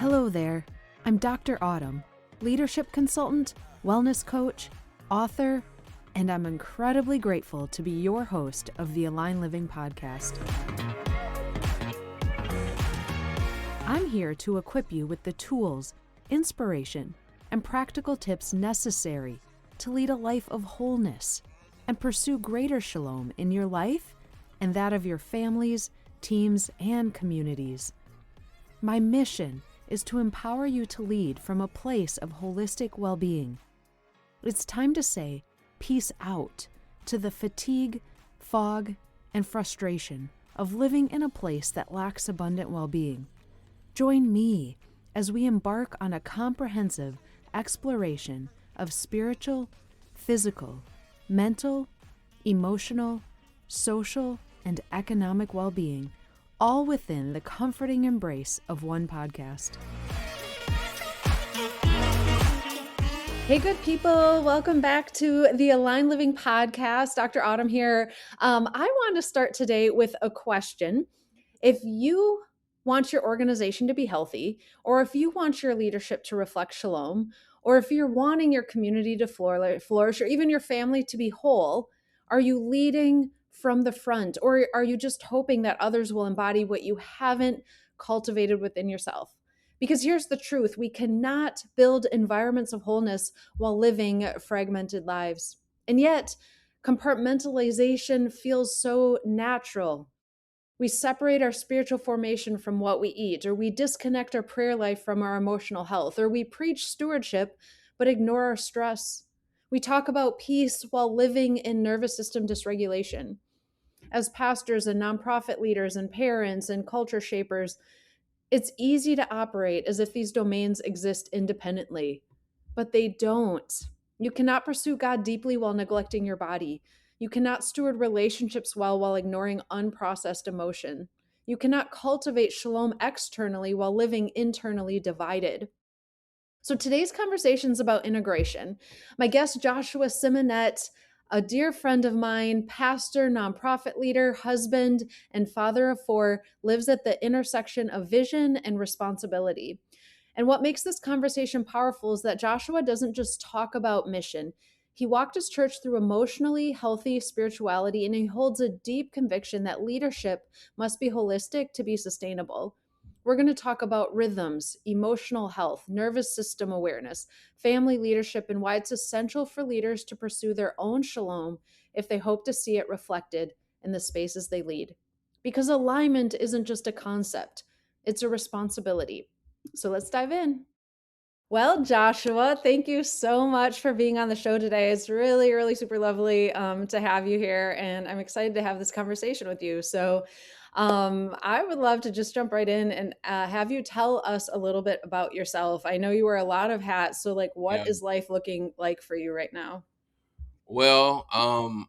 Hello there. I'm Dr. Autumn, leadership consultant, wellness coach, author, and I'm incredibly grateful to be your host of the Align Living podcast. I'm here to equip you with the tools, inspiration, and practical tips necessary to lead a life of wholeness and pursue greater shalom in your life and that of your families, teams, and communities. My mission is to empower you to lead from a place of holistic well-being. It's time to say peace out to the fatigue, fog, and frustration of living in a place that lacks abundant well-being. Join me as we embark on a comprehensive exploration of spiritual, physical, mental, emotional, social, and economic well-being, all within the comforting embrace of one podcast. Hey, good people. Welcome back to the Align Living podcast. Dr. Autumn here. I want to start today with a question. If you want your organization to be healthy, or if you want your leadership to reflect shalom, or if you're wanting your community to flourish, or even your family to be whole, are you leading from the front, or are you just hoping that others will embody what you haven't cultivated within yourself? Because here's the truth: we cannot build environments of wholeness while living fragmented lives. And yet, compartmentalization feels so natural. We separate our spiritual formation from what we eat, or we disconnect our prayer life from our emotional health, or we preach stewardship but ignore our stress. We talk about peace while living in nervous system dysregulation. As pastors and nonprofit leaders and parents and culture shapers, it's easy to operate as if these domains exist independently, but they don't. You cannot pursue God deeply while neglecting your body. You cannot steward relationships well while ignoring unprocessed emotion. You cannot cultivate shalom externally while living internally divided. So today's conversation is about integration. My guest, Joshua Symonette, a dear friend of mine, pastor, nonprofit leader, husband, and father of four, lives at the intersection of vision and responsibility. And what makes this conversation powerful is that Joshua doesn't just talk about mission. He walked his church through emotionally healthy spirituality, and he holds a deep conviction that leadership must be holistic to be sustainable. We're going to talk about rhythms, emotional health, nervous system awareness, family leadership, and why it's essential for leaders to pursue their own shalom if they hope to see it reflected in the spaces they lead. Because alignment isn't just a concept, it's a responsibility. So let's dive in. Well, Joshua, thank you so much for being on the show today. It's really, really super lovely to have you here, and I'm excited to have this conversation with you. So I would love to just jump right in and have you tell us a little bit about yourself. I know you wear a lot of hats, so what is life looking like for you right now? Well,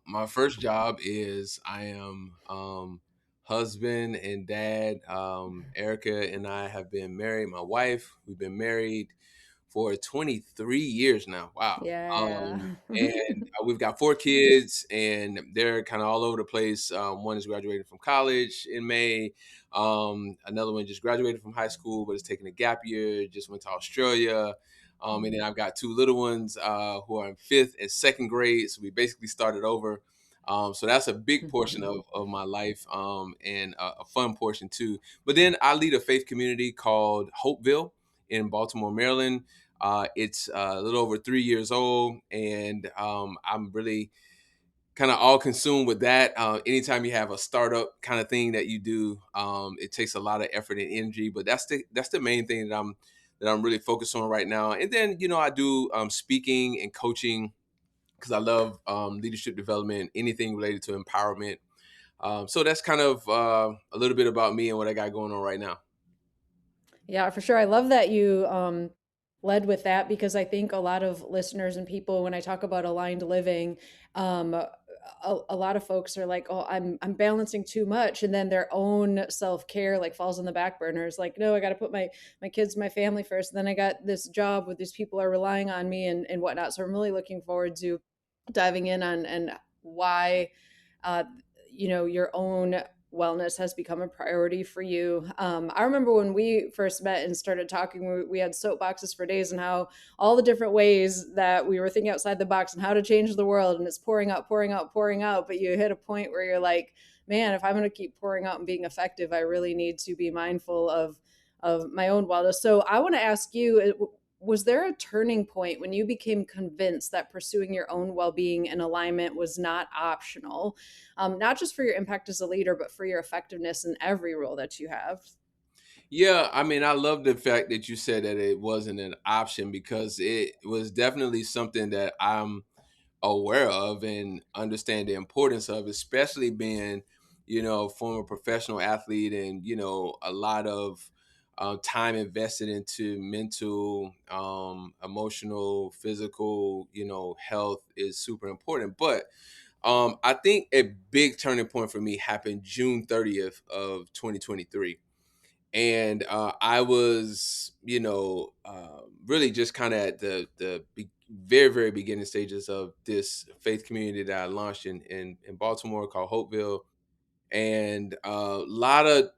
my first job is I am husband and dad. Erica and I have been married. My wife, we've been married for 23 years now. Wow. Yeah. And we've got 4 kids, and they're kind of all over the place. One is graduating from college in May. Another one just graduated from high school, but is taking a gap year. Just went to Australia. And then I've got 2 little ones who are in 5th and 2nd grade. So we basically started over. So that's a big portion of my life, and a fun portion too. But then I lead a faith community called Hopeville in Baltimore, Maryland. It's a little over 3 years old, and I'm really kind of all consumed with that. Anytime you have a startup kind of thing that you do, it takes a lot of effort and energy. But that's the main thing that I'm really focused on right now. And then I do speaking and coaching because I love leadership development, anything related to empowerment. So that's kind of a little bit about me and what I got going on right now. Yeah, for sure. I love that you led with that, because I think a lot of listeners and people, when I talk about aligned living, a lot of folks are like, "Oh, I'm balancing too much," and then their own self care falls on the back burner. It's like, no, I got to put my kids, my family first. And then I got this job where these people are relying on me and whatnot. So I'm really looking forward to diving in on and why, your own wellness has become a priority for you. I remember when we first met and started talking, we had soapboxes for days and how all the different ways that we were thinking outside the box and how to change the world. And it's pouring out, pouring out, pouring out. But you hit a point where you're like, man, if I'm going to keep pouring out and being effective, I really need to be mindful of my own wellness. So I want to ask you, was there a turning point when you became convinced that pursuing your own well-being and alignment was not optional, not just for your impact as a leader, but for your effectiveness in every role that you have? Yeah, I mean, I love the fact that you said that it wasn't an option because it was definitely something that I'm aware of and understand the importance of, especially being, a former professional athlete and, a lot of time invested into mental, emotional, physical, health is super important. But I think a big turning point for me happened June 30th of 2023. And I was, really just kind of at the very very beginning stages of this faith community that I launched in Baltimore called Hopeville, and a lot of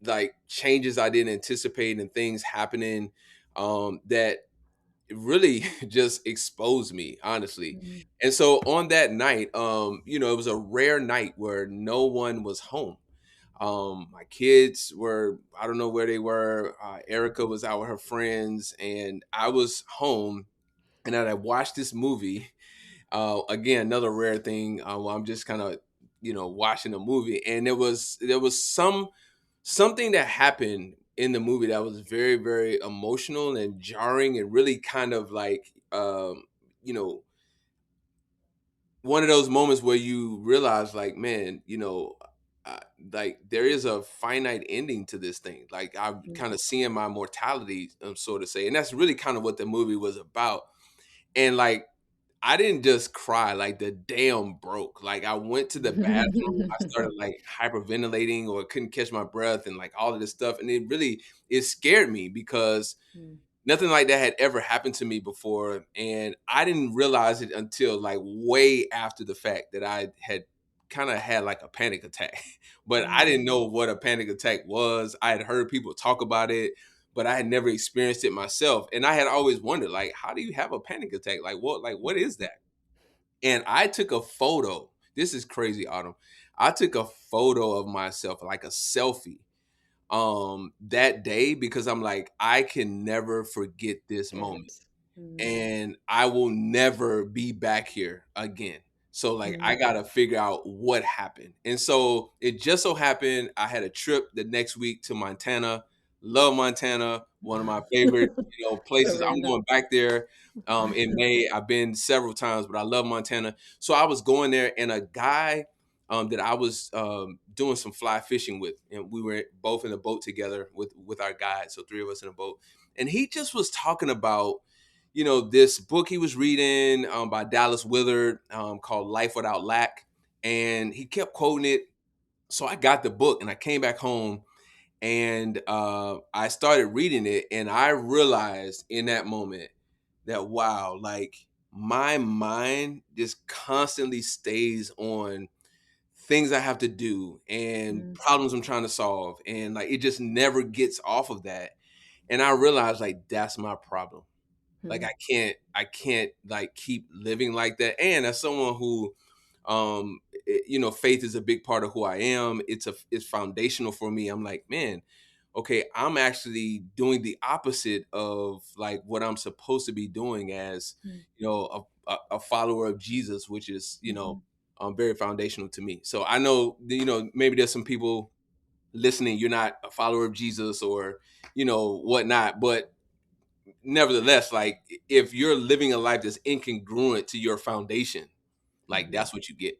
like changes I didn't anticipate and things happening that really just exposed me honestly. Mhm. And so on that night, it was a rare night where no one was home. My kids were, I don't know where they were. Erica was out with her friends, and I was home. And then I watched this movie. Again, another rare thing. While I'm just kind of, watching a movie, and there was something that happened in the movie that was very, very emotional and jarring, and really kind of like, you know, one of those moments where you realize like, man, uh, like there is a finite ending to this thing. Like I'm kind of seeing my mortality, so to say, and that's really kind of what the movie was about. And like I didn't just cry, like the dam broke. Like I went to the bathroom, I started like hyperventilating or couldn't catch my breath and like all of this stuff, and it scared me because nothing like that had ever happened to me before, and I didn't realize it until like way after the fact that I had kind of had like a panic attack. But I didn't know what a panic attack was. I had heard people talk about it, but I had never experienced it myself. And I had always wondered like, how do you have a panic attack? Like what is that? And I took a photo. This is crazy, Autumn. I took a photo of myself, like a selfie, that day, because I'm like, I can never forget this moment, It. Mhm. and I will never be back here again. So like I Mhm. gotta figure out what happened. And so it just so happened I had a trip the next week to Montana. Love Montana, one of my favorite, So places. I'm random. going back there in May. I've been several times, but I love Montana. So I was going there, and a guy that I was doing some fly fishing with, and we were both in a boat together with our guide. So three of us in a boat, and he just was talking about this book he was reading by Dallas Willard called Life Without Lack. And he kept quoting it. So I got the book and I came back home, and I started reading it. And I realized in that moment that, wow, like my mind just constantly stays on things I have to do and Mm. problems I'm trying to solve. And like it just never gets off of that. And I realized like that's my problem. Like Mhm. I can't like keep living like that. And as someone who faith is a big part of who I am. It's foundational for me. I'm like, man, okay, I'm actually doing the opposite of like what I'm supposed to be doing as, Mm. a follower of Jesus, which is, Mhm. very foundational to me. So I know, maybe there's some people listening, you're not a follower of Jesus or, whatnot, but nevertheless, like if you're living a life that's incongruent to your foundation, like Mhm. that's what you get.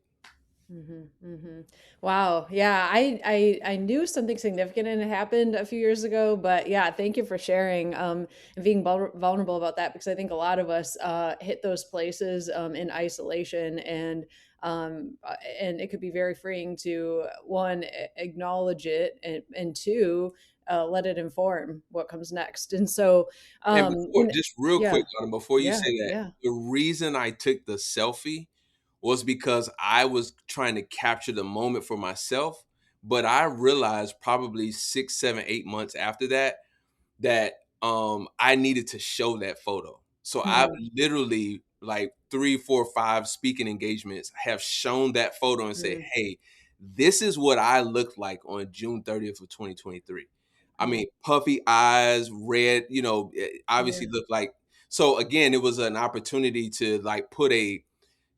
Mhm, mhm. Wow. Yeah, I knew something significant had happened a few years ago, but yeah, thank you for sharing and being vulnerable about that because I think a lot of us hit those places in isolation and it could be very freeing to one acknowledge it and two let it inform what comes next. And so And you know, just real yeah, quick, Autumn, before you yeah, say that, yeah. the reason I took the selfie was because I was trying to capture the moment for myself, But I realized probably 6, 7, 8 months after that that I needed to show that photo. So I've Hmm. literally like 3, 4, 5 speaking engagements have shown that photo and say, Hmm. hey, this is what I looked like on June 30th of 2023. I Hmm. mean, puffy eyes, red, Yeah. obviously looked like. So again, it was an opportunity to like put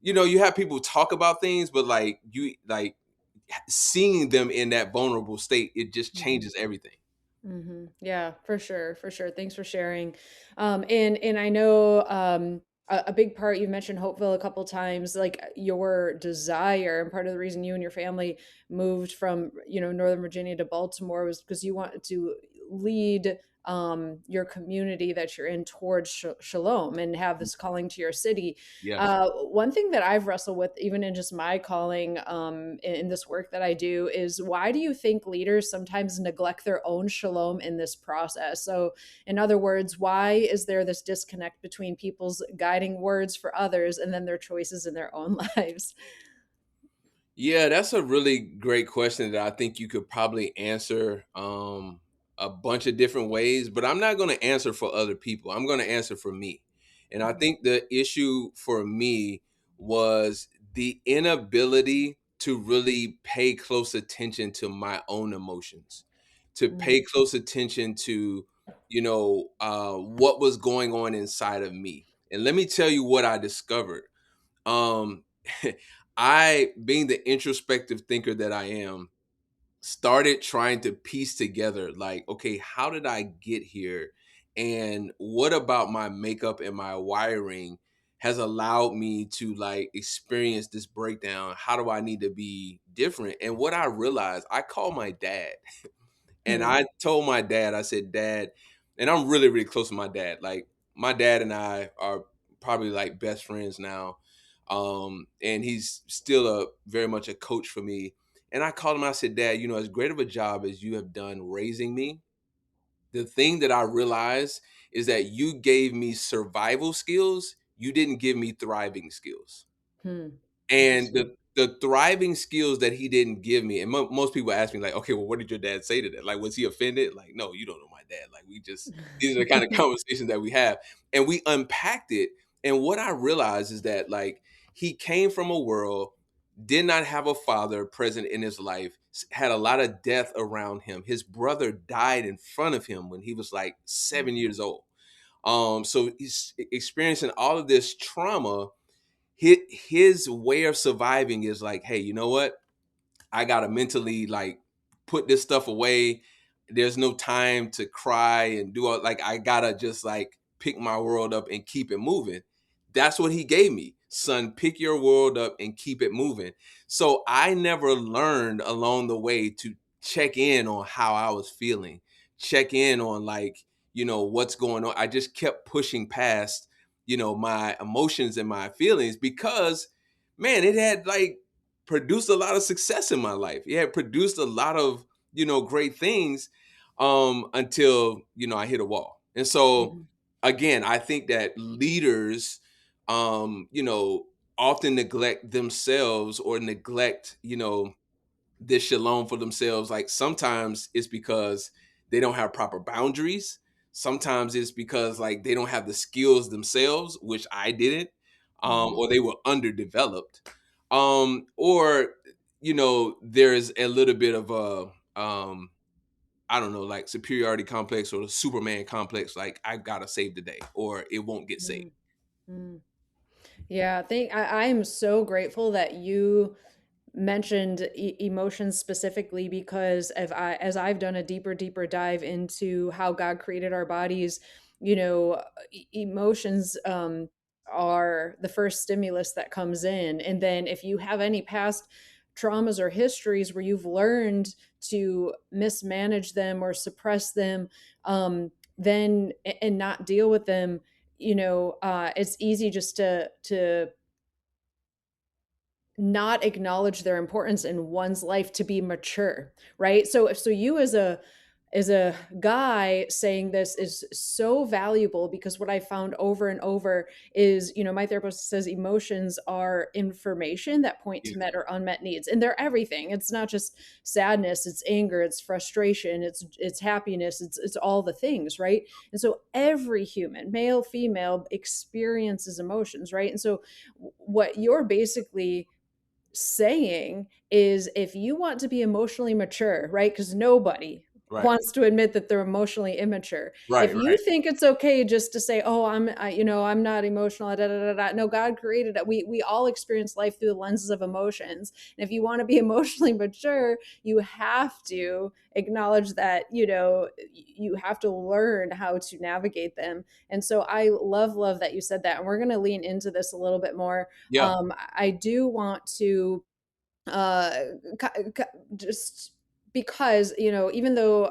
you have people talk about things, but like seeing them in that vulnerable state, it just Hmm. changes everything. Yeah, for sure, for sure. Thanks for sharing. And I know a big part you mentioned Hopeville a couple times, like your desire and part of the reason you and your family moved from Northern Virginia to Baltimore was because you wanted to lead your community that you're in towards shalom and have this calling to your city. Yes. One thing that I've wrestled with, even in just my calling in this work that I do, is why do you think leaders sometimes neglect their own shalom in this process? So, in other words, why is there this disconnect between people's guiding words for others and then their choices in their own lives? Yeah, that's a really great question that I think you could probably answer a bunch of different ways, but I'm not going to answer for other people. I'm going to answer for me. And I Mhm. think the issue for me was the inability to really pay close attention to my own emotions, to pay Mm, close attention to, what was going on inside of me. And let me tell you what I discovered. um I, being the introspective thinker that I am, started trying to piece together like, okay, how did I get here, and what about my makeup and my wiring has allowed me to like experience this breakdown? How do I need to be different? And what I realized, I call my dad. And mm, I told my dad, I said, Dad, and I'm really, really close to my dad. Like my dad and I are probably like best friends now. And he's still a very much a coach for me. And I called him, I said, Dad, as great of a job as you have done raising me, the thing that I realized is that you gave me survival skills. You didn't give me thriving skills. hmm. And Interesting. the thriving skills that he didn't give me, and most people ask me like, okay, well, what did your dad say to that? Like, was he offended? Like, no, you don't know my dad. Like, these are the kind of conversations that we have, and we unpacked it. And what I realized is that like he came from a world, did not have a father present in his life, had a lot of death around him. His brother died in front of him when he was like 7 years old. So he's experiencing all of this trauma. His way of surviving is like, hey, you know what? I gotta mentally like put this stuff away. There's no time to cry and do all like I gotta just like pick my world up and keep it moving. That's what he gave me. Son, pick your world up and keep it moving. So I never learned along the way to check in on how I was feeling, check in on like, what's going on. I just kept pushing past, my emotions and my feelings because man, it had like produced a lot of success in my life. It had produced a lot of, great things until, I hit a wall. And so Mhm. again, I think that leaders often neglect themselves or neglect, this shalom for themselves. Like sometimes it's because they don't have proper boundaries. Sometimes it's because like they don't have the skills themselves, which I didn't, Mhm. or they were underdeveloped, or there's a little bit of a I don't know, like superiority complex or the Superman complex. Like I gotta save the day, or it won't get saved. Mm, mm. Yeah, I am so grateful that you mentioned emotions specifically because as I've done a deeper dive into how God created our bodies, emotions are the first stimulus that comes in, and then if you have any past traumas or histories where you've learned to mismanage them or suppress them, then and not deal with them, it's easy just to not acknowledge their importance in one's life to be mature, right? So you as as a guy, saying this is so valuable, because what I found over and over is, my therapist says emotions are information that point Yeah. to met or unmet needs, and they're everything. It's not just sadness, it's anger, it's frustration, it's happiness, it's all the things, right? And so every human, male, female, experiences emotions, right? And so what you're basically saying is, if you want to be emotionally mature, right? Because nobody Right. wants to admit that they're emotionally immature. If Right. you Right. think it's okay just to say, "Oh, I'm not emotional," da, da, da, da. No, God created it. We all experience life through the lenses of emotions. And if you want to be emotionally mature, you have to acknowledge that, you have to learn how to navigate them. And so I love that you said that. And we're going to lean into this a little bit more. Yeah. I do want to uh, just because, even though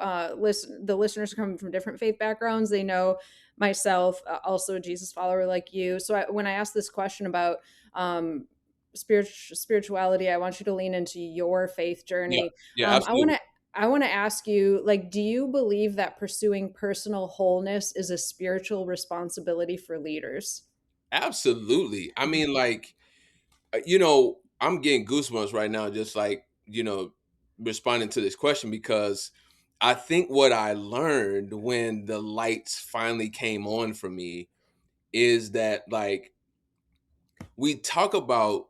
the listeners are coming from different faith backgrounds, they know myself, also a Jesus follower like you. So when I ask this question about spirituality, I want you to lean into your faith Yeah. journey. Yeah. I want Absolutely. to. I want to ask you, like, do you believe that pursuing personal wholeness is a spiritual responsibility for leaders? Absolutely. I mean, like, I'm getting goosebumps right now, just like, responding to this question, because I think what I learned when the lights finally came on for me is that, like, we talk about,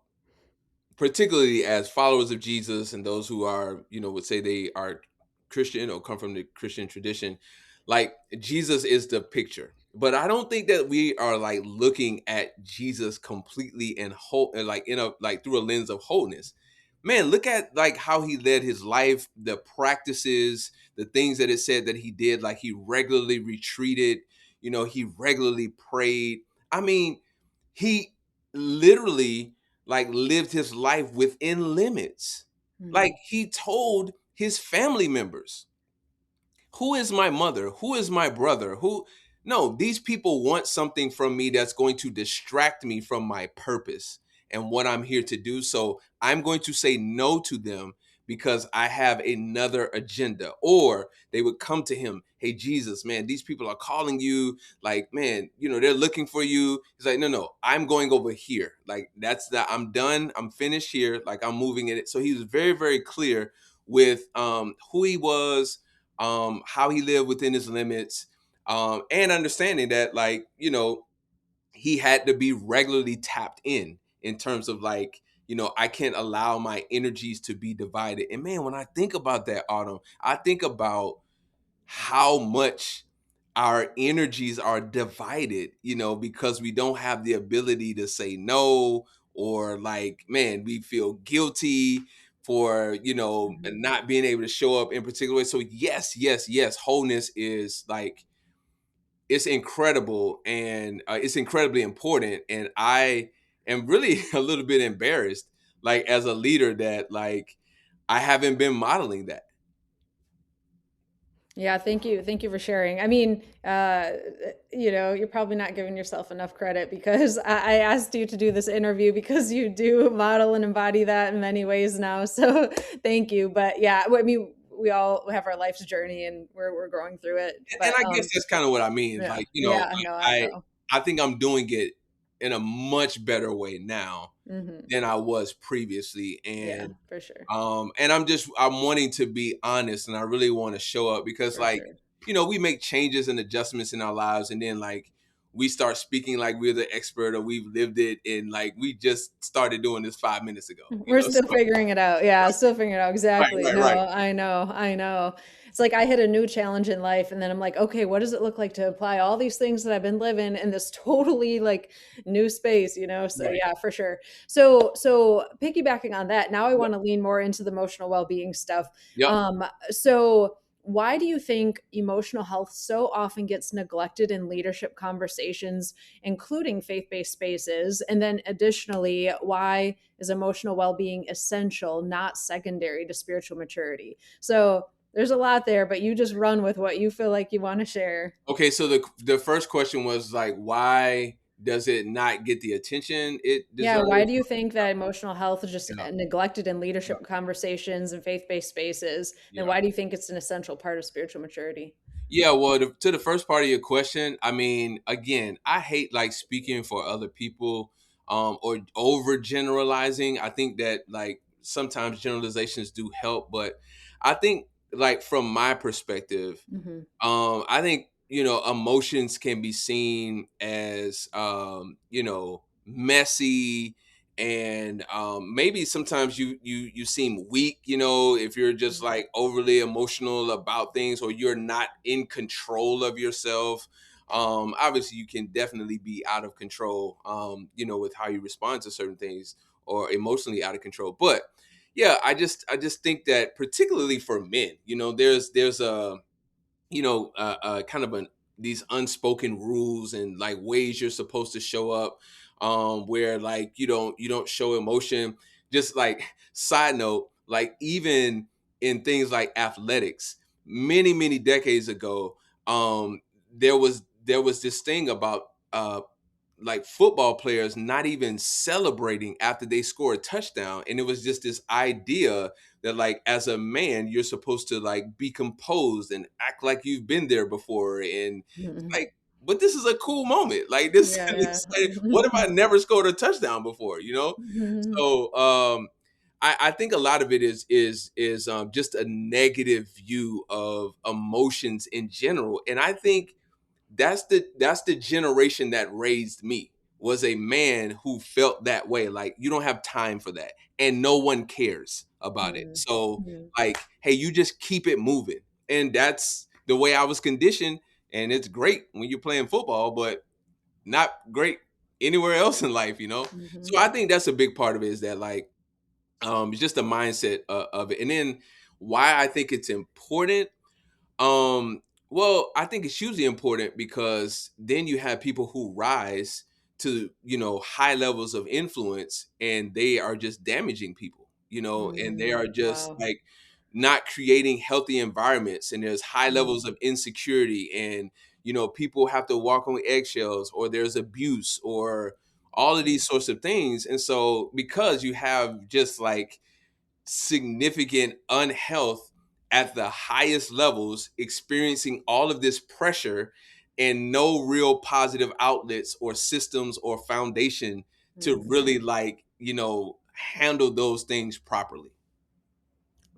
particularly as followers of Jesus and those who are, would say they are Christian or come from the Christian tradition, like Jesus is the picture. But I don't think that we are like looking at Jesus completely and whole, and like like through a lens of wholeness. Man, look at like how he led his life, the practices, the things that it said that he did. Like he regularly retreated, he regularly prayed. I mean, he literally like lived his life within limits. Like Mhm. he told his family members, who is my mother? Who is my brother? Who? No, these people want something from me that's going to distract me from my purpose and what I'm here to do. So I'm going to say no to them because I have another agenda. Or they would come to him, hey, Jesus, man, these people are calling you. Like, man, they're looking for you. He's like, no, no, I'm going over here. Like, that's that. I'm done. I'm finished here. Like, I'm moving in it. So he was very, very clear with who he was, how he lived within his limits, and understanding that, like, he had to be regularly tapped in terms of like, I can't allow my energies to be divided. And man, when I think about that, Autumn, I think about how much our energies are divided, because we don't have the ability to say no, or like, man, we feel guilty for, Mhm. not being able to show up in particular ways. So yes, yes, yes, wholeness is like, it's incredible, and it's incredibly important. And I am really a little bit embarrassed, like as a leader, that like I haven't been modeling that. Yeah, thank you. Thank you for sharing. I mean, you're probably not giving yourself enough credit, because I asked you to do this interview because you do model and embody that in many ways now. So thank you. But yeah, I mean, we all have our life's journey, and we're going through it. And But I guess that's kind of what I mean. yeah, Like, yeah, no, I I know. I think I'm doing it in a much better way now Hmm. than I was previously. Yeah, And for sure, I'm wanting to be honest, and I really want to show up, because for like, sure. we make changes and adjustments in our lives, and then like we start speaking like we're the expert, or we've lived it, and like we just started doing this 5 minutes ago. We're still So figuring it out. Yeah, still figuring it out. right, Exactly. right, No, right. I know. I know. It's like I hit a new challenge in life, and then I'm like, okay, what does it look like to apply all these things that I've been living in this totally like new space? So Right. yeah, for sure. So piggybacking on that, now I Yep. want to lean more into the emotional well-being stuff. Yep. So why do you think emotional health so often gets neglected in leadership conversations, including faith-based spaces? And then additionally, why is emotional well-being essential, not secondary to spiritual maturity? So there's a lot there, but you just run with what you feel like you want to share. Okay, so the first question was like, why does it not get the attention it Yeah, deserves? why do you think that emotional health is just Yeah, neglected in yeah, leadership conversations and faith-based spaces? And yeah. why do you think it's an essential part of spiritual maturity? Yeah, well, to the first part of your question, I mean, again, I hate like speaking for other people, or overgeneralizing. I think that like sometimes generalizations do help, but I think like from my perspective, Mhm, I think, emotions can be seen as, messy, and maybe sometimes you seem weak, if you're just mhm, like overly emotional about things, or you're not in control of yourself. Obviously you can definitely be out of control, with how you respond to certain things, or emotionally out of control. But yeah, I just think that particularly for men, there's a kind of these unspoken rules and like ways you're supposed to show up, where like you don't show emotion. Just like side note, like even in things like athletics, many decades ago, there was this thing about like football players not even celebrating after they score a touchdown, and it was just this idea that like as a man you're supposed to like be composed and act like you've been there before, and mhm. like, but this is a cool moment, like this Yeah, is yeah. exciting. What if I never scored a touchdown before? Mhm, So I think a lot of it is just a negative view of emotions in general, and I think that's the generation that raised me, was a man who felt that way, like you don't have time for that, and no one cares about it. mhm, So mhm, like, hey, you just keep it moving. And that's the way I was conditioned, and it's great when you're playing football, but not great anywhere else in life. mhm, So I think that's a big part of it, is that like, it's just the mindset of it. And then why I think it's important, um, well, I think it's hugely important because then you have people who rise to, high levels of influence, and they are just damaging people, and they mhm. are just Wow. like not creating healthy environments, and there's high Mhm, levels of insecurity, and people have to walk on eggshells, or there's abuse, or all of mhm, these sorts of things. And so because you have just like significant unhealth at the highest levels, experiencing all of this pressure, and no real positive outlets or systems or foundation to mhm. really like, handle those things properly.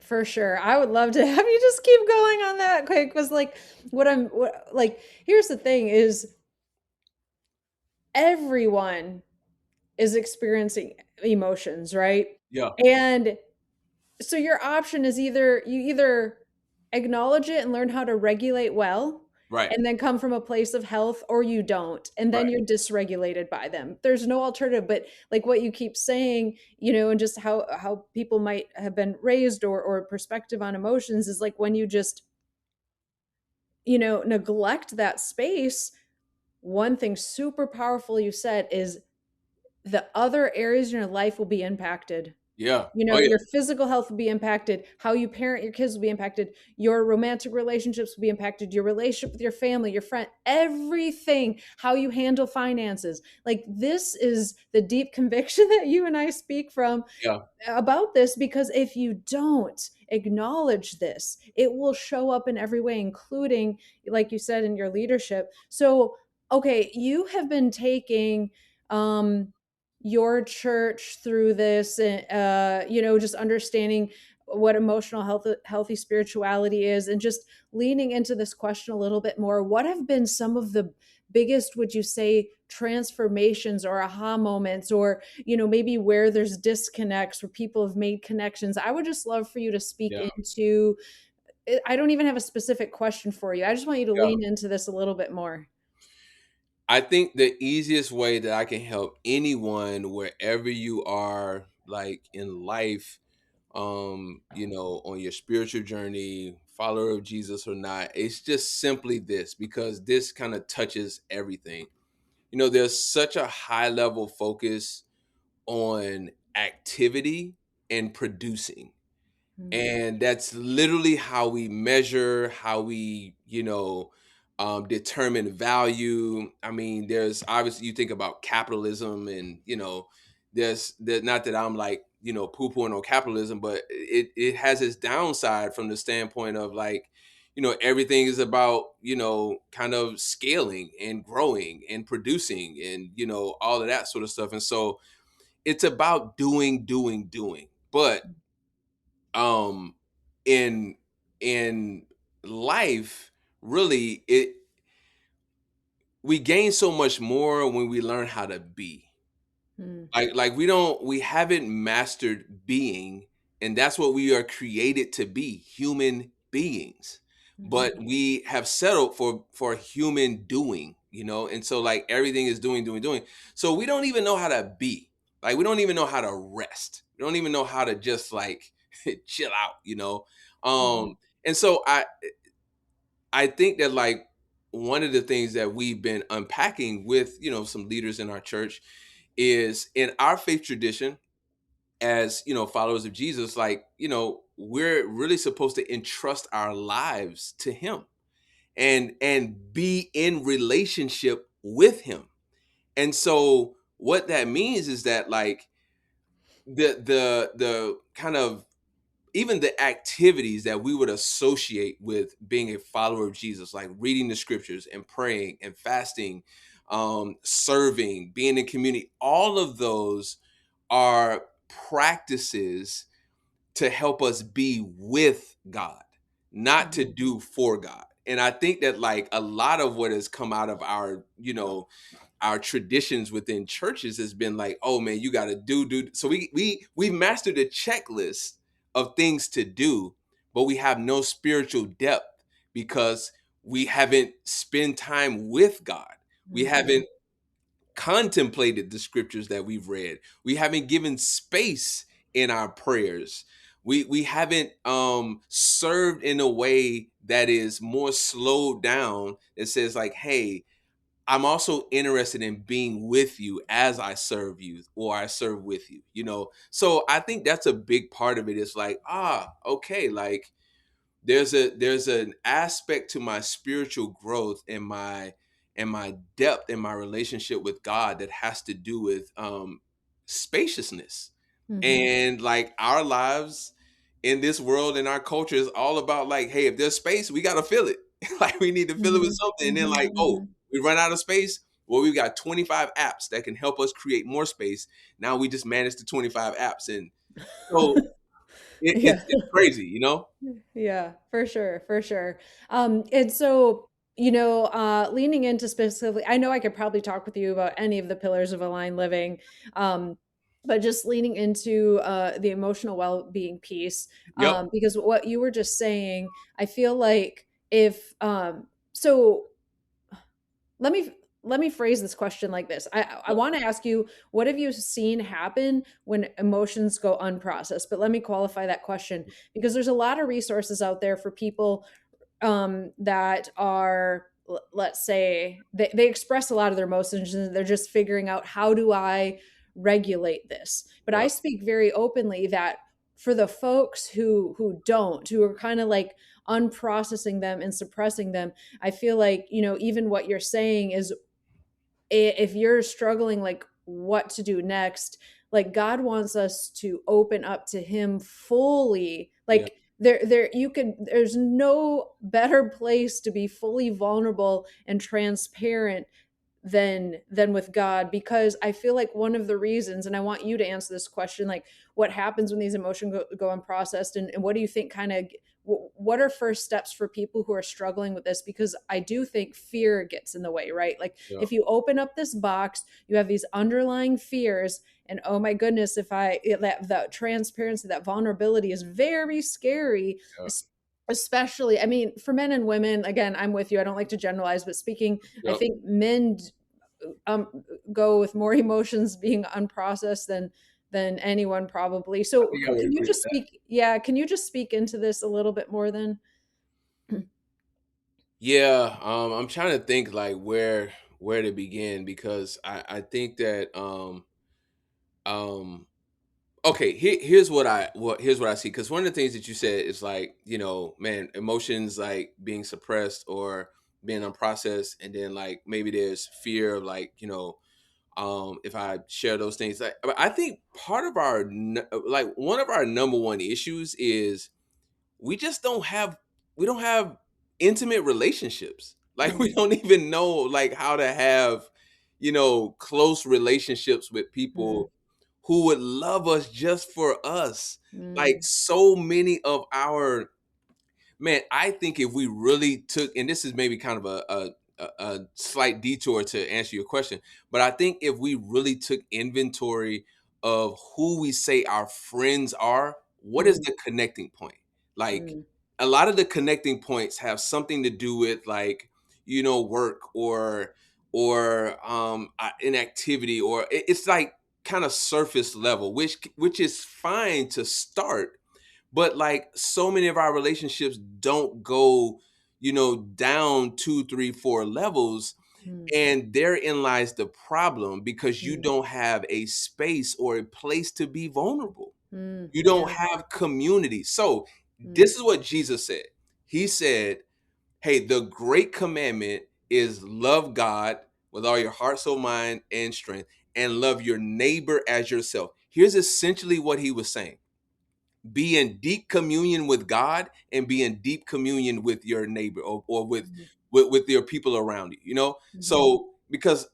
For sure. I would love to have you just keep going on that quick, because like what here's the thing is everyone is experiencing emotions, right? Yeah, And so your option is either acknowledge it and learn how to regulate well right, and then come from a place of health, or you don't and then right. you're dysregulated by them. There's no alternative. But like what you keep saying, and just how people might have been raised, or perspective on emotions, is like when you just neglect that space. One thing super powerful you said is the other areas in your life will be impacted. Yeah. Oh yeah. Your physical health will be impacted, how you parent your kids will be impacted, your romantic relationships will be impacted, your relationship with your family, your friend, everything, how you handle finances. Like, this is the deep conviction that you and I speak from Yeah. about this, because if you don't acknowledge this, it will show up in every way, including, like you said, in your leadership. So, okay, you have been taking um, your church through this, just understanding what emotional health, healthy spirituality is, and just leaning into this question a little bit more. What have been some of the biggest, would you say, transformations or aha moments, or maybe where there's disconnects where people have made connections? I would just love for you to speak Yeah. into I don't even have a specific question for you. I just want you to Yeah. lean into this a little bit more. I think the easiest way that I can help anyone wherever you are, like in life, on your spiritual journey, follower of Jesus or not, it's just simply this, because this kind of touches everything. There's such a high level focus on activity and producing. Mm, And that's literally how we measure, how we, determine value. I mean, there's obviously, you think about capitalism, and there's not that I'm like, poo-pooing on capitalism, but it has its downside from the standpoint of like, everything is about, kind of scaling and growing and producing and all of that sort of stuff. And so it's about doing. But um in in life, really, it we gain so much more when we learn how to be. Mm, Like we haven't mastered being, and that's what we are created to be, human beings. But mhm, we have settled for human doing, and so like everything is doing. So we don't even know how to be. Like we don't even know how to rest. We don't even know how to just like chill out. mhm, And so I think that like one of the things that we've been unpacking with, some leaders in our church is in our faith tradition as, followers of Jesus, like, we're really supposed to entrust our lives to him and be in relationship with him. And so what that means is that like the kind of even the activities that we would associate with being a follower of Jesus, like reading the scriptures and praying and fasting, serving, being in community, all of those are practices to help us be with God, not to mhm, do for God. And I think that like a lot of what has come out of our traditions within churches has been like, oh man, you got to do. So we mastered a checklist of things to do, but we have no spiritual depth because we haven't spent time with God. We mhm, haven't contemplated the scriptures that we've read. We haven't given space in our prayers. We haven't served in a way that is more slowed down, that says like, hey, I'm also interested in being with you as I serve you or I serve with you, So I think that's a big part of it. It's like, okay, like there's an aspect to my spiritual growth and my depth in my relationship with God that has to do with spaciousness. mhm, And like our lives in this world, in our culture, is all about like, hey, if there's space, we got to fill it. Like we need to fill it with mhm, something. And then mhm, like, oh, mhm. we run out of space. Well, we've got 25 apps that can help us create more space. Now we just manage the 25 apps. And so Yeah. it's crazy. Yeah, for sure, for sure. And so, leaning into specifically, I know I could probably talk with you about any of the pillars of aligned living, um, but just leaning into the emotional well-being piece, Yep. because what you were just saying, I feel like if so let me let me phrase this question like this. I Yep. want to ask you, what have you seen happen when emotions go unprocessed? But let me qualify that question because there's a lot of resources out there for people that are, let's say, they express a lot of their emotions and they're just figuring out, how do I regulate this? But I Yep. speak very openly that for the folks who are kind of like unprocessing them and suppressing them, I feel like, even what you're saying is, if you're struggling like what to do next, like God wants us to open up to him fully. Yeah. Like there's no better place to be fully vulnerable and transparent than with God, because I feel like one of the reasons, and I want you to answer this question, like what happens when these emotions go unprocessed, and what do you think kind of, what are first steps for people who are struggling with this? Because I do think fear gets in the way, right? Like Yeah. if you open up this box, you have these underlying fears, and oh my goodness, if I that transparency, that vulnerability is very scary, Yeah. especially, I mean, for men and women. Again, I'm with you, I don't like to generalize, but speaking, I Yep. think men go with more emotions being unprocessed than anyone probably. I So think I would can you agree with just that. speak? Yeah, can you just speak into this a little bit more then? Yeah. I'm trying to think like where to begin because I think that um okay, here's what I see, because one of the things that you said is like, man, emotions like being suppressed or being unprocessed, and then like maybe there's fear of like, if I share those things. But I think part of like one of our number one issues is we just don't have intimate relationships. Like we Mm, don't even know like how to have, close relationships with mm, people who would love us just for us. Like mm, so many of our Man, I think if we really took, and this is maybe kind of a slight detour to answer your question, but I think if we really took inventory of who we say our friends are, what is mm, the connecting point? Like mm, a lot of the connecting points have something to do with like, work or an activity, or it's like kind of surface level, which is fine to start, but like so many of our relationships don't go, down two, three, four levels. mm, And therein lies the problem, because you mm, don't have a space or a place to be vulnerable. You don't yeah. have community. So Mm, this is what Jesus said. He said, hey, the great commandment is love God with all your heart, soul, mind, and strength, and love your neighbor as yourself. Here's essentially what he was saying: be in deep communion with God and be in deep communion with your neighbor, or with, mhm, with your people around you, mhm, so because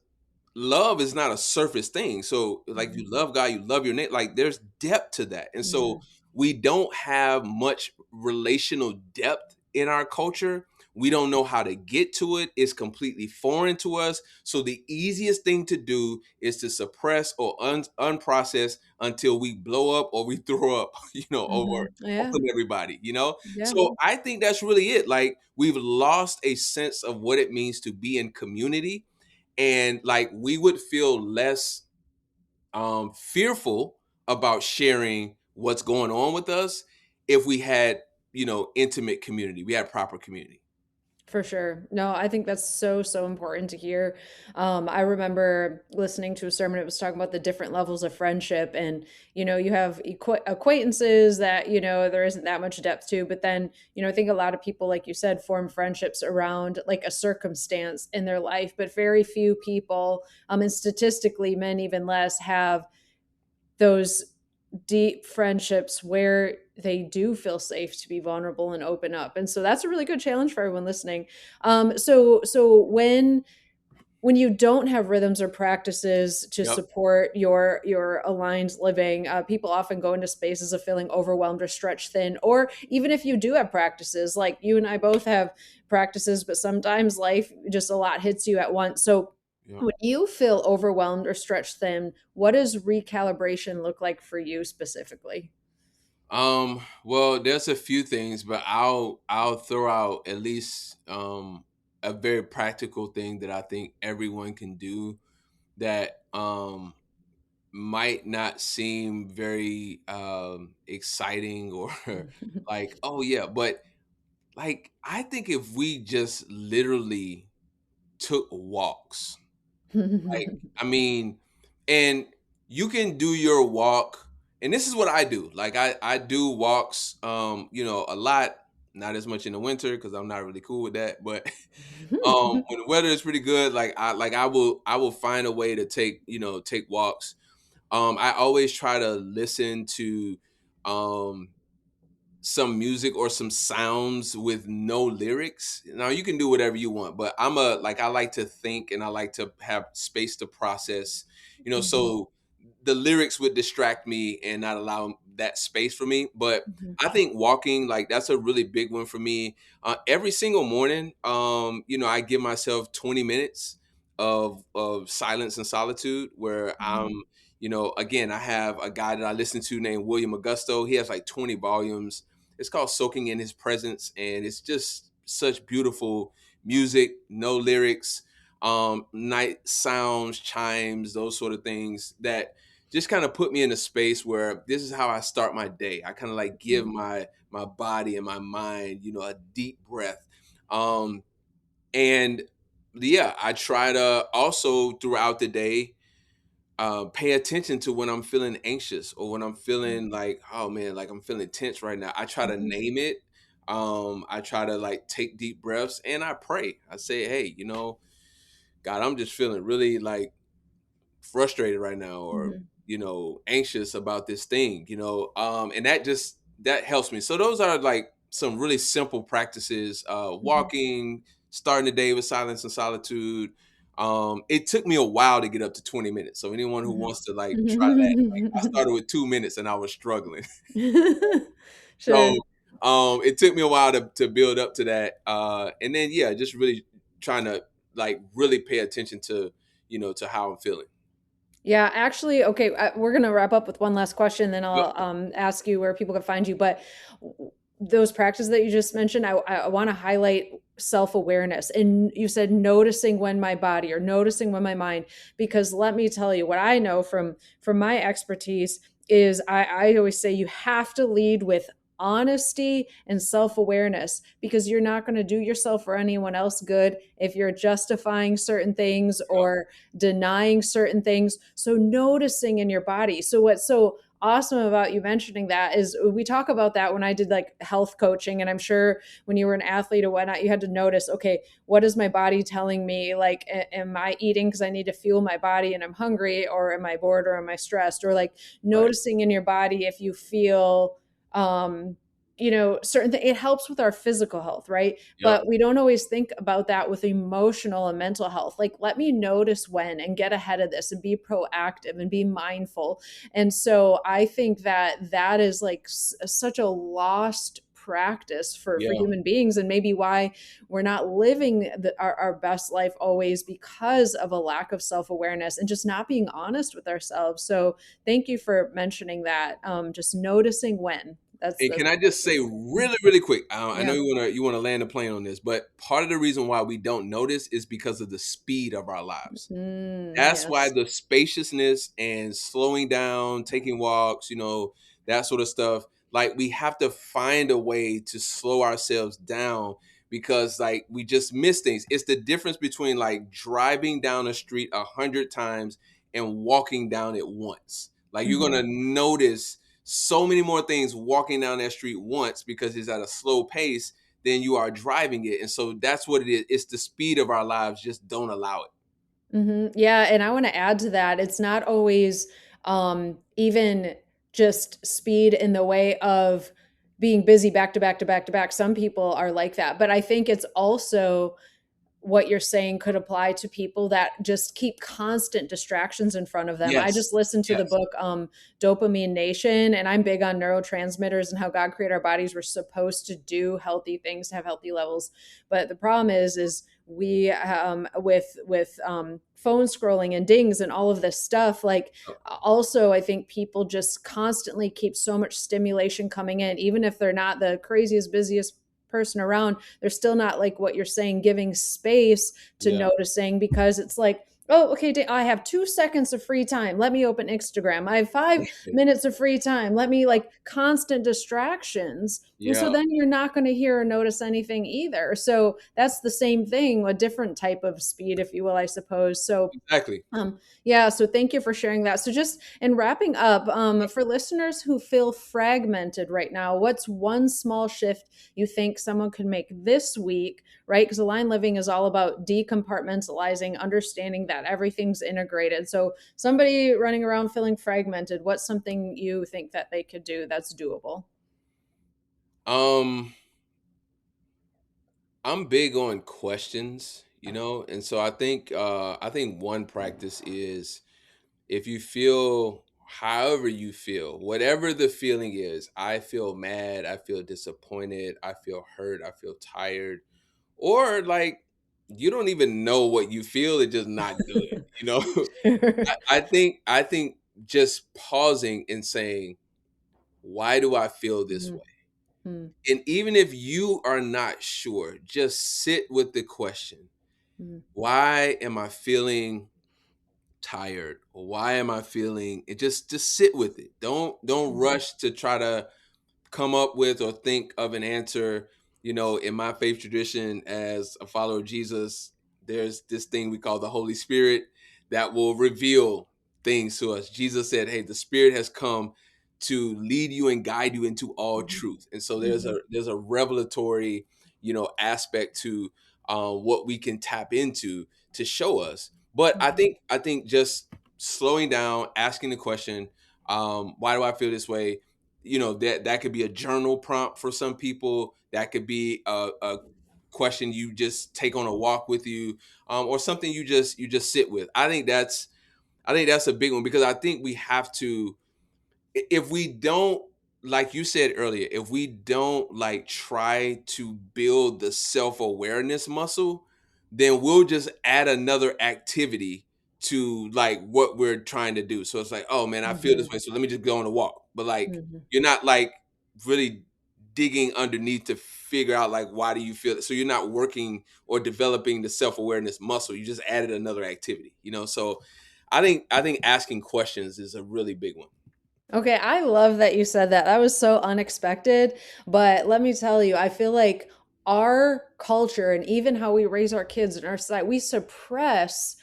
love is not a surface thing. So like you mhm, love God, you love your neighbor, like there's depth to that. And so mhm, we don't have much relational depth in our culture. We don't know how to get to it. It's completely foreign to us. So the easiest thing to do is to suppress or unprocess until we blow up or we throw up, over mhm. Yeah, on everybody. yeah, So I think that's really it. Like we've lost a sense of what it means to be in community, and like we would feel less fearful about sharing what's going on with us if we had, intimate community, we had proper community. for sure. No, I think that's so, so important to hear. I remember listening to a sermon. It was talking about the different levels of friendship, and you have acquaintances that there isn't that much depth to, but then I think a lot of people, like you said, form friendships around like a circumstance in their life, but very few people, and statistically, men even less, have those deep friendships where they do feel safe to be vulnerable and open up. And so that's a really good challenge for everyone listening. So when you don't have rhythms or practices to Yep. support your aligned living, people often go into spaces of feeling overwhelmed or stretched thin. Or even if you do have practices, like you and I both have practices, but sometimes life just a lot hits you at once. So Yep. when you feel overwhelmed or stretched thin, what does recalibration look like for you specifically? Well, there's a few things, but I'll throw out at least a very practical thing that I think everyone can do, that might not seem very exciting or like, oh yeah, but like I think if we just literally took walks, like, I mean, and you can do your walk, and this is what I do. Like I do walks, a lot, not as much in the winter because I'm not really cool with that, but when the weather is pretty good, I will find a way to take walks. I always try to listen to um some music or some sounds with no lyrics. Now you can do whatever you want, but I like to think and I like to have space to process, Mhm, so the lyrics would distract me and not allow that space for me. But mhm, I think walking, like that's a really big one for me. Every single morning, I give myself 20 minutes of silence and solitude where mhm, again, I have a guy that I listen to named William Augusto. He has like 20 volumes. It's called Soaking in His Presence, and it's just such beautiful music, no lyrics, night sounds, chimes, those sort of things that just kind of put me in a space where this is how I start my day. I kind of like give mhm, my body and my mind, a deep breath. Um, and yeah, I try to also throughout the day pay attention to when I'm feeling anxious or when I'm feeling like, oh man, like I'm feeling tense right now. I try to mhm, name it. I try to like take deep breaths and I pray. I say, hey, God, I'm just feeling really like frustrated right now, or Mhm. anxious about this thing, and that helps me. So those are like some really simple practices: Mhm. walking, starting the day with silence and solitude. It took me a while to get up to 20 minutes, so anyone who Mhm. wants to like try that, like, I started with 2 minutes and I was struggling. Sure. So it took me a while to build up to that, and then yeah, just really trying to like really pay attention to to how I'm feeling. Yeah, actually, okay, we're gonna wrap up with one last question, then Yep. I'll ask you where people can find you. But those practices that you just mentioned, I want to highlight self awareness. And you said noticing when my body or noticing when my mind, because let me tell you what I know from my expertise is I always say you have to lead with honesty and self awareness, because you're not going to do yourself or anyone else good if you're justifying certain things or denying certain things. So noticing in your body. So what's so awesome about you mentioning that is we talk about that when I did like health coaching, and I'm sure when you were an athlete or whatnot, you had to notice, okay, what is my body telling me? Like, am I eating because I need to fuel my body and I'm hungry, or am I bored, or am I stressed? Or like Right. noticing in your body if you feel um certain things. It helps with our physical health, right? Yep. But we don't always think about that with emotional and mental health. Like, let me notice when and get ahead of this and be proactive and be mindful. And so I think that that is like such a lost practice for Yeah. human beings, and maybe why we're not living our best life always, because of a lack of self-awareness and just not being honest with ourselves. So thank you for mentioning that. Just noticing when. And That's can I just say really, really quick? I know yeah. you wanna land the plane on this, but part of the reason why we don't notice is because of the speed of our lives. That's why Yes. the spaciousness and slowing down, taking walks, that sort of stuff. Like we have to find a way to slow ourselves down because like we just miss things. It's the difference between like driving down a street 100 times and walking down it once. Like you're Mhm. gonna notice so many more things walking down that street once because it's at a slow pace than you are driving it. And so that's what it is. It's the speed of our lives just don't allow it. Yeah, and I want to add to that. It's not always even just speed in the way of being busy back to back to back to back. Some people are like that, but I think it's also what you're saying could apply to people that just keep constant distractions in front of them. I just Yes. listened to the Yes. book Dopamine Nation, and I'm big on neurotransmitters and how God created our bodies. We're supposed to do healthy things to have healthy levels, but the problem is we with phone scrolling and dings and all of this stuff. Like, also, I think people just constantly keep so much stimulation coming in, even if they're not the craziest, busiest person around. They're still not, like what you're saying, giving space to Yeah. noticing, because it's like, oh, okay, I have 2 seconds of free time. Let me open Instagram. I have 5 minutes of free time. Let me, like, constant distractions. And so Yeah. then you're not going to hear or notice anything either. So that's the same thing, a different type of speed, if you will, I suppose. So Exactly. yeah, so thank you for sharing that. So just in wrapping up, for listeners who feel fragmented right now, what's one small shift you think someone could make this week, right? Because Aligned Living is all about decompartmentalizing, understanding that everything's integrated. So somebody running around feeling fragmented, what's something you think that they could do that's doable? Um, I'm big on questions, and so I think one practice is if you feel however you feel, whatever the feeling is, I feel mad, I feel disappointed, I feel hurt, I feel tired, or like you don't even know what you feel, it's just not good, you know? Sure. I think just pausing and saying, why do I feel this Mhm. way? Mm, And even if you are not sure, just sit with the question. mm, Why am I feeling tired? Or why am I feeling it? Just sit with it. Don't mhm, rush to try to come up with or think of an answer. In my faith tradition as a follower of Jesus, there's this thing we call the Holy Spirit that will reveal things to us. Jesus said, hey, the Spirit has come to lead you and guide you into all Mhm. truth. And so Mhm. there's a revelatory, aspect to what we can tap into to show us. But Mhm. I think just slowing down, asking the question, why do I feel this way? That could be a journal prompt for some people. That could be a question you just take on a walk with you, or something you just sit with. I think that's a big one, because I think we have to, if we don't, like you said earlier, if we don't like try to build the self-awareness muscle, then we'll just add another activity to like what we're trying to do. So it's like, oh man, I feel this Mhm. way, so let me just go on a walk. But like, Mhm. you're not like really digging underneath to figure out like, why do you feel it? So you're not working or developing the self-awareness muscle. You just added another activity. So I think asking questions is a really big one. Okay, I love that you said that. That was so unexpected. But let me tell you, I feel like our culture and even how we raise our kids in our society, we suppress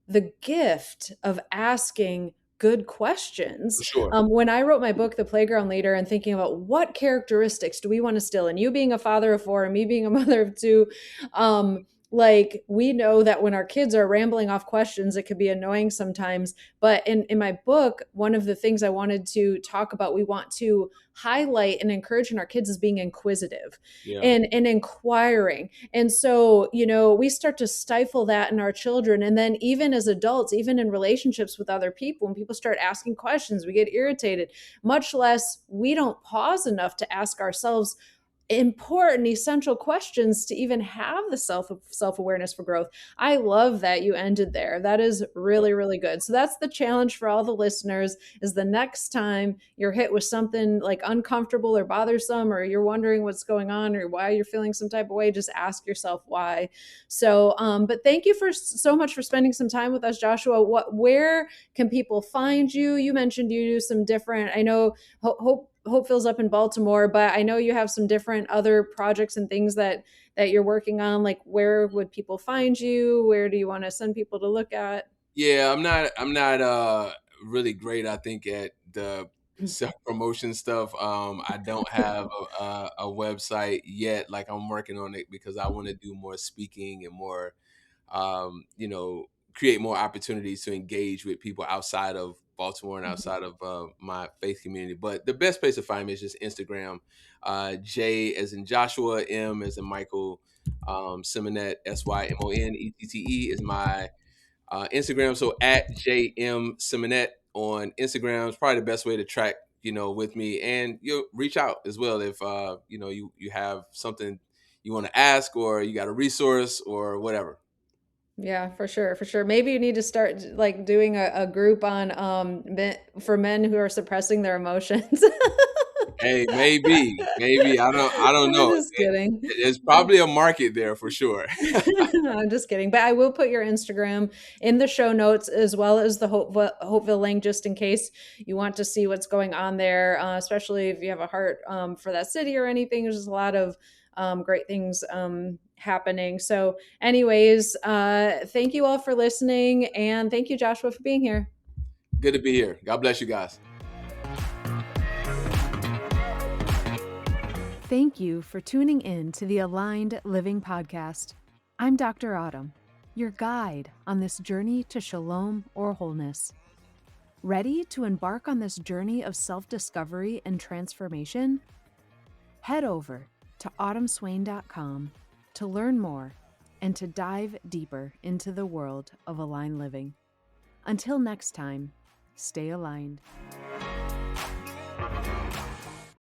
the gift of asking good questions. For sure. When I wrote my book, The Playground Leader, and thinking about what characteristics do we want to still, and you being a father of four and me being a mother of two, like we know that when our kids are rambling off questions, it could be annoying sometimes. But in my book, one of the things I wanted to talk about, we want to highlight and encourage in our kids is being inquisitive Yeah. and inquiring. And so, we start to stifle that in our children. And then, even as adults, even in relationships with other people, when people start asking questions, we get irritated, much less we don't pause enough to ask ourselves important essential questions to even have the self-awareness for growth. I love that you ended there. That is really, really good. So that's the challenge for all the listeners, is the next time you're hit with something like uncomfortable or bothersome, or you're wondering what's going on or why you're feeling some type of way, just ask yourself why. So but thank you for so much for spending some time with us, Joshua. Where can people find you? You mentioned you do some different, I know Hopeville's up in Baltimore, but I know you have some different other projects and things that you're working on. Like, where would people find you? Where do you want to send people to look at? Yeah, I'm not really great, I think, at the self promotion stuff. I don't have a website yet. Like, I'm working on it because I want to do more speaking and more, create more opportunities to engage with people outside of Baltimore and outside of my faith community. But the best place to find me is just Instagram. J as in Joshua, M as in Michael, Symonette, Symonette is my Instagram. So at JM Symonette on Instagram is probably the best way to track, with me. And you'll reach out as well if you have something you want to ask, or you got a resource or whatever. Yeah, for sure, for sure. Maybe you need to start like doing a group on for men who are suppressing their emotions. Hey, maybe I don't I'm know. just kidding. There's probably a market there for sure. I'm just kidding. But I will put your Instagram in the show notes, as well as the Hopeville link, just in case you want to see what's going on there, especially if you have a heart for that city or anything. There's just a lot of great things happening. So, anyways, thank you all for listening. And thank you, Joshua, for being here. Good to be here. God bless you guys. Thank you for tuning in to the Aligned Living Podcast. I'm Dr. Autumn, your guide on this journey to shalom or wholeness. Ready to embark on this journey of self-discovery and transformation? Head over to autumnswain.com to learn more and to dive deeper into the world of aligned living. Until next time, stay aligned.